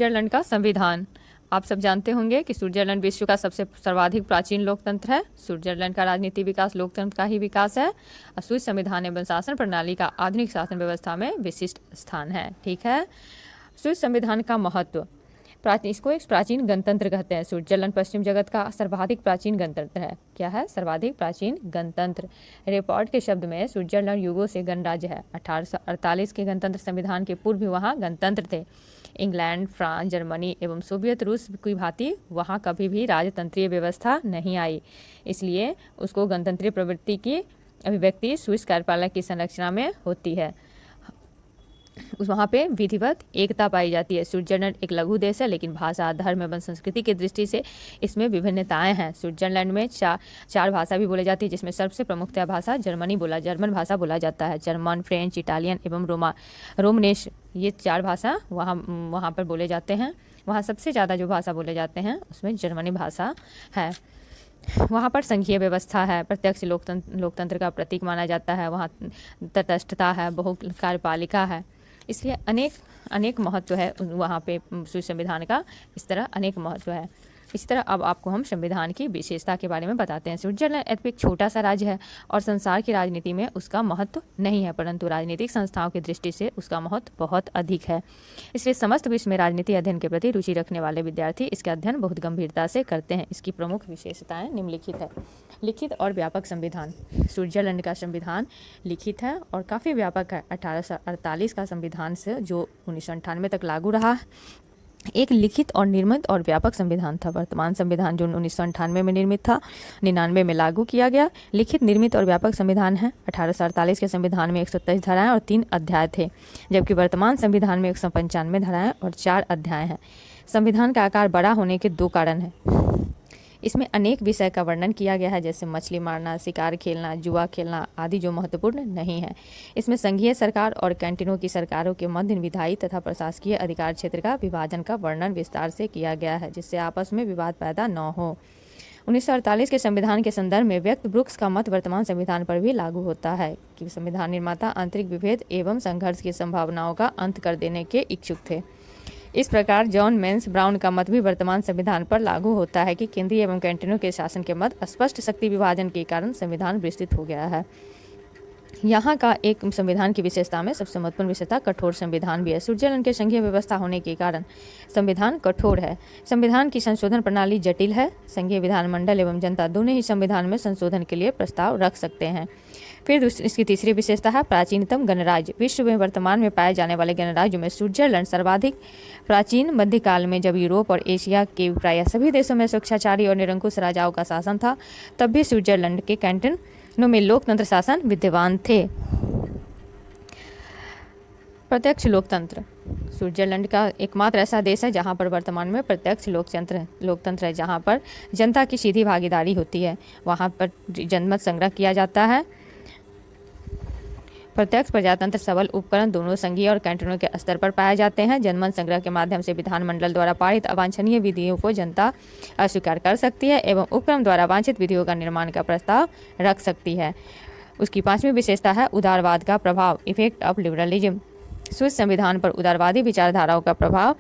Switzerland का संविधान। आप सब जानते होंगे कि स्विट्जरलैंड विश्व का सबसे सर्वाधिक प्राचीन लोकतंत्र है। स्विट्जरलैंड का राजनीतिक विकास लोकतंत्र का ही विकास है और स्विस संविधान एवं शासन प्रणाली का आधुनिक शासन व्यवस्था में विशिष्ट स्थान है। ठीक है। स्विस संविधान का महत्व। इसको एक प्राचीन गणतंत्र कहते हैं। स्विट्जरलैंड पश्चिम जगत का सर्वाधिक प्राचीन गणतंत्र है। क्या है? सर्वाधिक प्राचीन गणतंत्र। रिपोर्ट के शब्द में स्विट्जरलैंड युगों से गणराज्य है। 1848 के गणतंत्र संविधान के पूर्व भी वहाँ गणतंत्र थे। इंग्लैंड, फ्रांस, जर्मनी एवं सोवियत रूस की भांति वहाँ कभी भी राजतंत्रीय व्यवस्था नहीं आई, इसलिए उसको गणतंत्रीय प्रवृत्ति की अभिव्यक्ति स्विस कार्यपालक की संरचना में होती है। वहाँ पे विधिवत एकता पाई जाती है। स्विट्जरलैंड एक लघु देश है, लेकिन भाषा, धर्म एवं संस्कृति की दृष्टि से इसमें विभिन्नताएं हैं। स्विट्जरलैंड में चार भाषा भी बोली जाती है, जिसमें सबसे प्रमुखतः भाषा जर्मन भाषा बोला जाता है। जर्मन, फ्रेंच, इटालियन एवं रोमनेश, ये चार भाषा वहाँ पर बोले जाते हैं। वहाँ सबसे ज़्यादा जो भाषा बोले जाते हैं उसमें जर्मनी भाषा है। वहाँ पर संघीय व्यवस्था है, प्रत्यक्ष लोकतंत्र का प्रतीक माना जाता है। वहाँ तटस्थता है, बहु कार्यपालिका है, इसलिए अनेक महत्व है वहाँ पे स्विस संविधान का। इस तरह अनेक महत्व है। इसी तरह अब आपको हम संविधान की विशेषता के बारे में बताते हैं। स्विट्जरलैंड एक छोटा सा राज्य है और संसार की राजनीति में उसका महत्व नहीं है, परंतु राजनीतिक संस्थाओं की दृष्टि से उसका महत्व बहुत अधिक है। इसलिए समस्त विश्व में राजनीति अध्ययन के प्रति रुचि रखने वाले विद्यार्थी इसका अध्ययन बहुत गंभीरता से करते हैं। इसकी प्रमुख विशेषताएं निम्नलिखित है। लिखित और व्यापक संविधान। स्विट्जरलैंड का संविधान लिखित है और काफ़ी व्यापक है। 1848 का संविधान से जो 1998 तक लागू रहा, एक लिखित और निर्मित और व्यापक संविधान था। वर्तमान संविधान जो 1998 में निर्मित था, 99 में लागू किया गया। लिखित, निर्मित और व्यापक संविधान है। 1848 के संविधान में 123 धाराएं और 3 अध्याय थे, जबकि वर्तमान संविधान में 195 धाराएं और 4 अध्याय हैं। संविधान का आकार बड़ा होने के 2 कारण हैं। इसमें अनेक विषय का वर्णन किया गया है, जैसे मछली मारना, शिकार खेलना, जुआ खेलना आदि, जो महत्वपूर्ण नहीं है। इसमें संघीय सरकार और कैंटोनों की सरकारों के मध्य विधायी तथा प्रशासकीय अधिकार क्षेत्र का विभाजन का वर्णन विस्तार से किया गया है, जिससे आपस में विवाद पैदा न हो। 1948 के संविधान के संदर्भ में व्यक्त ब्रुक्स का मत वर्तमान संविधान पर भी लागू होता है कि संविधान निर्माता आंतरिक विभेद एवं संघर्ष की संभावनाओं का अंत कर देने के इच्छुक थे। इस प्रकार जॉन मेंस ब्राउन का मत भी वर्तमान संविधान पर लागू होता है कि केंद्रीय एवं कैंटोनों के शासन के मध्य स्पष्ट शक्ति विभाजन के कारण संविधान विस्तृत हो गया है। यहाँ का एक संविधान की विशेषता में सबसे महत्वपूर्ण विशेषता कठोर संविधान भी है। स्विट्जरलैंड के संघीय व्यवस्था होने के कारण संविधान कठोर है। संविधान की संशोधन प्रणाली जटिल है। संघीय विधानमंडल एवं जनता दोनों ही संविधान में संशोधन के लिए प्रस्ताव रख सकते हैं। फिर इसकी तीसरी विशेषता है प्राचीनतम गणराज्य। विश्व में वर्तमान में पाए जाने वाले गणराज्यों में स्विट्जरलैंड सर्वाधिक प्राचीन। मध्यकाल में जब यूरोप और एशिया के प्राय सभी देशों में स्वेच्छाचारी और निरंकुश राजाओं का शासन था, तब भी स्विट्जरलैंड के कैंटोनों में लोकतंत्र शासन विद्यमान थे। प्रत्यक्ष लोकतंत्र। स्विट्जरलैंड का एकमात्र ऐसा देश है जहां पर वर्तमान में प्रत्यक्ष लोकतंत्र है, जहां पर जनता की सीधी भागीदारी होती है। वहां पर जनमत संग्रह किया जाता है। प्रत्यक्ष प्रजातंत्र सबल उपकरण दोनों संघीय और कैंटोनों के स्तर पर पाए जाते हैं। जनमत संग्रह के माध्यम से विधानमंडल द्वारा पारित अवांछनीय विधियों को जनता अस्वीकार कर सकती है एवं उपक्रम द्वारा वांछित विधियों का निर्माण का प्रस्ताव रख सकती है। उसकी 5वीं विशेषता है उदारवाद का प्रभाव, इफेक्ट ऑफ लिबरलिज्म। स्विस संविधान पर उदारवादी विचारधाराओं का प्रभाव।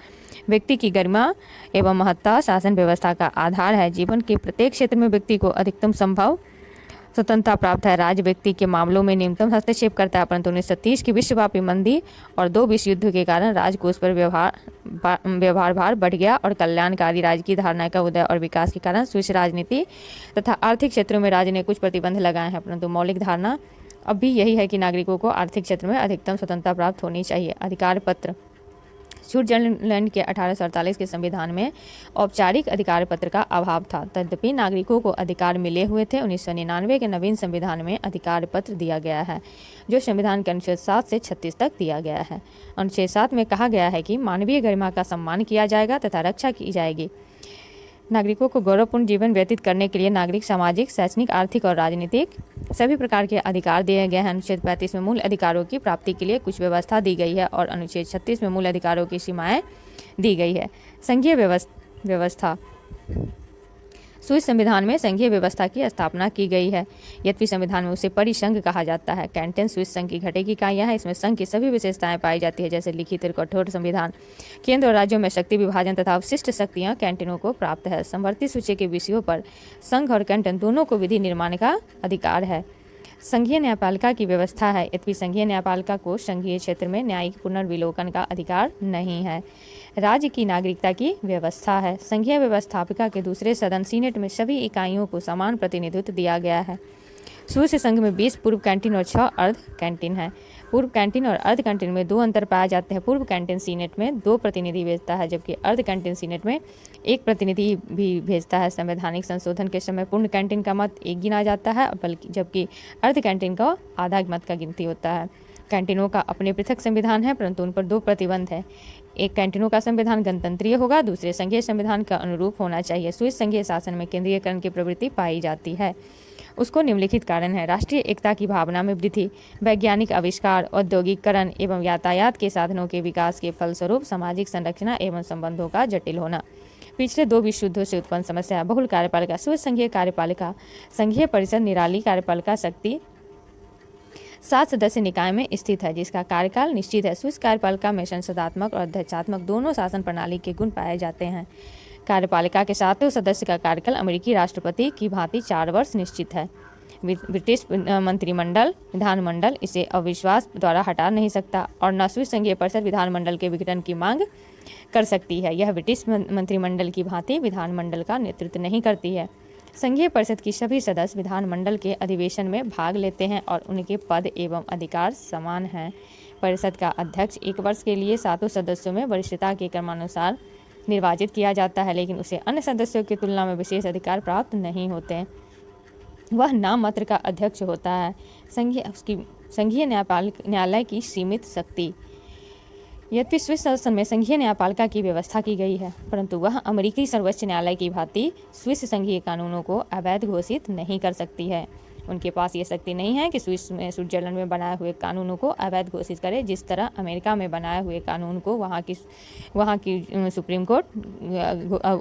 व्यक्ति की गरिमा एवं महत्ता शासन व्यवस्था का आधार है। जीवन के प्रत्येक क्षेत्र में व्यक्ति को अधिकतम संभव स्वतंत्रता प्राप्त है। राज्य व्यक्ति के मामलों में न्यूनतम हस्तक्षेप करता है, परंतु 1930 की विश्वव्यापी मंदी और 2 विश्व युद्ध के कारण राजकोष पर व्यवहार भार बढ़ गया और कल्याणकारी राज्य की धारणा का उदय और विकास के कारण स्विस राजनीति तथा आर्थिक क्षेत्रों में राज्य ने कुछ प्रतिबंध लगाए हैं, परंतु मौलिक धारणा अब भी यही है कि नागरिकों को आर्थिक क्षेत्र में अधिकतम स्वतंत्रता प्राप्त होनी चाहिए। अधिकार पत्र। स्विट्जरलैंड के 1848 के संविधान में औपचारिक अधिकार पत्र का अभाव था, तद्यपि नागरिकों को अधिकार मिले हुए थे। 1999 के नवीन संविधान में अधिकार पत्र दिया गया है, जो संविधान के अनुच्छेद 7 से 36 तक दिया गया है। अनुच्छेद 7 में कहा गया है कि मानवीय गरिमा का सम्मान किया जाएगा तथा रक्षा की जाएगी। नागरिकों को गौरवपूर्ण जीवन व्यतीत करने के लिए नागरिक सामाजिक, शैक्षणिक, आर्थिक और राजनीतिक सभी प्रकार के अधिकार दिए गए हैं। अनुच्छेद 35 में मूल अधिकारों की प्राप्ति के लिए कुछ व्यवस्था दी गई है और अनुच्छेद 36 में मूल अधिकारों की सीमाएं दी गई है। संघीय व्यवस्था। स्विस संविधान में संघीय व्यवस्था की स्थापना की गई है। यद्यपि संविधान में उसे परिसंघ कहा जाता है। कैंटन स्विस संघ की घटक इकाइयां हैं। इसमें संघ की सभी विशेषताएं पाई जाती है, जैसे लिखित और कठोर संविधान, केंद्र और राज्यों में शक्ति विभाजन तथा अवशिष्ट शक्तियां कैंटनों को प्राप्त है। समवर्ती सूची के विषयों पर संघ और कैंटन दोनों को विधि निर्माण का अधिकार है। संघीय न्यायपालिका की व्यवस्था है। यद्यपि संघीय न्यायपालिका को संघीय क्षेत्र में न्यायिक पुनर्विलोकन का अधिकार नहीं है। राज्य की नागरिकता की व्यवस्था है। संघीय व्यवस्थापिका के दूसरे सदन सीनेट में सभी इकाइयों को समान प्रतिनिधित्व दिया गया है। स्विस संघ में 20 पूर्व कैंटीन और 6 अर्ध कैंटीन हैं। पूर्व कैंटीन और अर्ध कैंटीन में 2 अंतर पाए जाते हैं। पूर्व कैंटीन सीनेट में 2 प्रतिनिधि भेजता है, जबकि अर्ध कैंटीन सीनेट में 1 प्रतिनिधि भी भेजता है। संवैधानिक संशोधन के समय पूर्ण कैंटीन का मत 1 गिना जाता है, जबकि अर्ध कैंटीन का आधा मत का गिनती होता है। कैंटीनों का अपने पृथक संविधान है, परंतु उन पर 2 प्रतिबंध है। एक कैंटीनों का संविधान गणतंत्रीय होगा, दूसरे संघीय संविधान का अनुरूप होना चाहिए। स्विस संघीय शासन में केंद्रीयकरण की प्रवृत्ति पाई जाती है। उसको निम्नलिखित कारण है: राष्ट्रीय एकता की भावना में वृद्धि, वैज्ञानिक आविष्कार, औद्योगिकरण एवं यातायात के साधनों के विकास के फलस्वरूप सामाजिक संरचना एवं संबंधों का जटिल होना। पिछले 2 विश्व युद्धों से उत्पन्न समस्या। बहुल कार्यपालिका। स्विस संघीय कार्यपालिका संघीय परिषद निराली कार्यपालिका शक्ति 7 सदस्य निकाय में स्थित है, जिसका कार्यकाल निश्चित है। स्विस कार्यपालिका में संसदात्मक और अध्यक्षात्मक दोनों शासन प्रणाली के गुण पाए जाते हैं। कार्यपालिका के 7वें सदस्य का कार्यकाल अमेरिकी राष्ट्रपति की भांति 4 वर्ष निश्चित है। ब्रिटिश मंत्रिमंडल विधानमंडल इसे अविश्वास द्वारा हटा नहीं सकता और न स्विस संघीय परिषद विधानमंडल के विघटन की मांग कर सकती है। यह ब्रिटिश मंत्रिमंडल की भांति विधानमंडल का नेतृत्व नहीं करती है। संघीय परिषद की सभी सदस्य विधानमंडल के अधिवेशन में भाग लेते हैं और उनके पद एवं अधिकार समान हैं। परिषद का अध्यक्ष 1 वर्ष के लिए 7 सदस्यों में वरिष्ठता के क्रमानुसार निर्वाचित किया जाता है, लेकिन उसे अन्य सदस्यों की तुलना में विशेष अधिकार प्राप्त नहीं होते। वह नाम मात्र का अध्यक्ष होता है। संघीय न्यायालय की सीमित शक्ति। यद्यपि स्विस शासन में संघीय न्यायपालिका की व्यवस्था की गई है, परंतु वह अमेरिकी सर्वोच्च न्यायालय की भांति स्विस संघीय कानूनों को अवैध घोषित नहीं कर सकती है। उनके पास ये शक्ति नहीं है कि स्विट्जरलैंड में बनाए हुए कानूनों को अवैध घोषित करे, जिस तरह अमेरिका में बनाए हुए कानून को वहाँ की सुप्रीम कोर्ट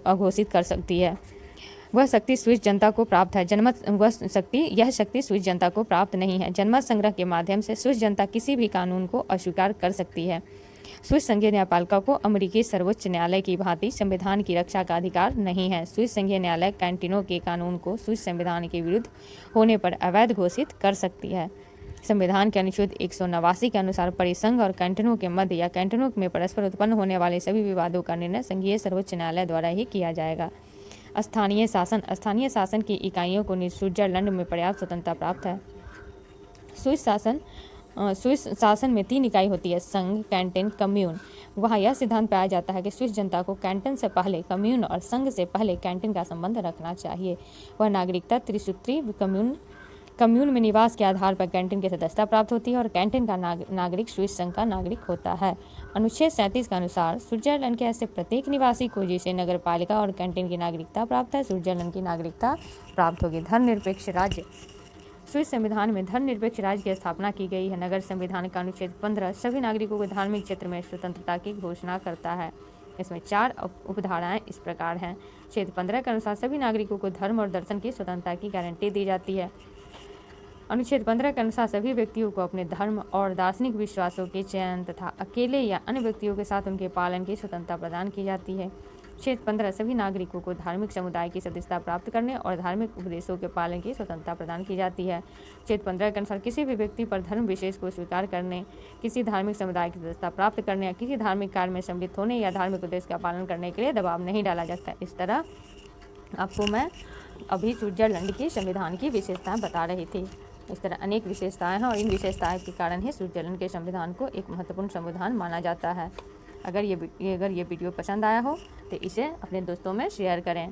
अघोषित कर सकती है। वह शक्ति स्विस जनता को प्राप्त है। यह शक्ति स्विस जनता को प्राप्त नहीं है। जनमत संग्रह के माध्यम से स्विस जनता किसी भी कानून को अस्वीकार कर सकती है। स्विस संघीय न्यायपालिका को अमेरिकी सर्वोच्च न्यायालय की भांति संविधान की रक्षा का अधिकार नहीं है। स्विस संघीय न्यायालय कैंटीनों के कानून को स्विस संविधान के विरुद्ध होने पर अवैध घोषित कर सकती है। संविधान के अनुच्छेद 189 के अनुसार परिसंघ और कैंटीनों के मध्य या कैंटीनों में परस्पर उत्पन्न होने वाले सभी विवादों का निर्णय संघीय सर्वोच्च न्यायालय द्वारा ही किया जाएगा। स्थानीय शासन। स्थानीय शासन की इकाइयों को स्विट्जरलैंड में पर्याप्त स्वतंत्रता प्राप्त है। स्विस शासन में 3 इकाई होती है: संघ, कैंटन, कम्यून। वहाँ यह सिद्धांत पाया जाता है कि स्विस जनता को कैंटन से पहले कम्यून और संघ से पहले कैंटन का संबंध रखना चाहिए। वह नागरिकता त्रिसूत्री कम्यून में निवास के आधार पर कैंटन की सदस्यता प्राप्त होती है और कैंटन का नागरिक स्विस संघ का नागरिक होता है। अनुच्छेद 37 के अनुसार स्विट्जरलैंड के ऐसे प्रत्येक निवासी को जिसे नगरपालिका और कैंटन की नागरिकता प्राप्त है, स्विट्जरलैंड की नागरिकता प्राप्त होगी। धर्मनिरपेक्ष राज्य। स्विस संविधान में धर्मनिरपेक्ष राज्य की स्थापना की गई है। नगर संविधान का अनुच्छेद 15 सभी नागरिकों को धार्मिक क्षेत्र में स्वतंत्रता की घोषणा करता है। इसमें 4 उपधाराएं इस प्रकार हैं। अनुच्छेद 15 के अनुसार सभी नागरिकों को धर्म और दर्शन की स्वतंत्रता की गारंटी दी जाती है। अनुच्छेद 15 के अनुसार सभी व्यक्तियों को अपने धर्म और दार्शनिक विश्वासों के चयन तथा अकेले या अन्य व्यक्तियों के साथ उनके पालन की स्वतंत्रता प्रदान की जाती है। अनुच्छेद 15 सभी नागरिकों को धार्मिक समुदाय की सदस्यता प्राप्त करने और धार्मिक उपदेशों के पालन की स्वतंत्रता प्रदान की जाती है। अनुच्छेद 15 के अनुसार किसी भी व्यक्ति पर धर्म विशेष को स्वीकार करने, किसी धार्मिक समुदाय की सदस्यता प्राप्त करने या किसी धार्मिक कार्य में सम्मिलित होने या धार्मिक उद्देश्य का पालन करने के लिए दबाव नहीं डाला जाता। इस तरह आपको मैं अभी स्विट्जरलैंड की संविधान की विशेषताएं बता रही थी। इस तरह अनेक विशेषताएं हैं और इन विशेषताओं के कारण ही स्विट्जरलैंड के संविधान को एक महत्वपूर्ण संविधान माना जाता है। अगर ये वीडियो पसंद आया हो तो इसे अपने दोस्तों में शेयर करें।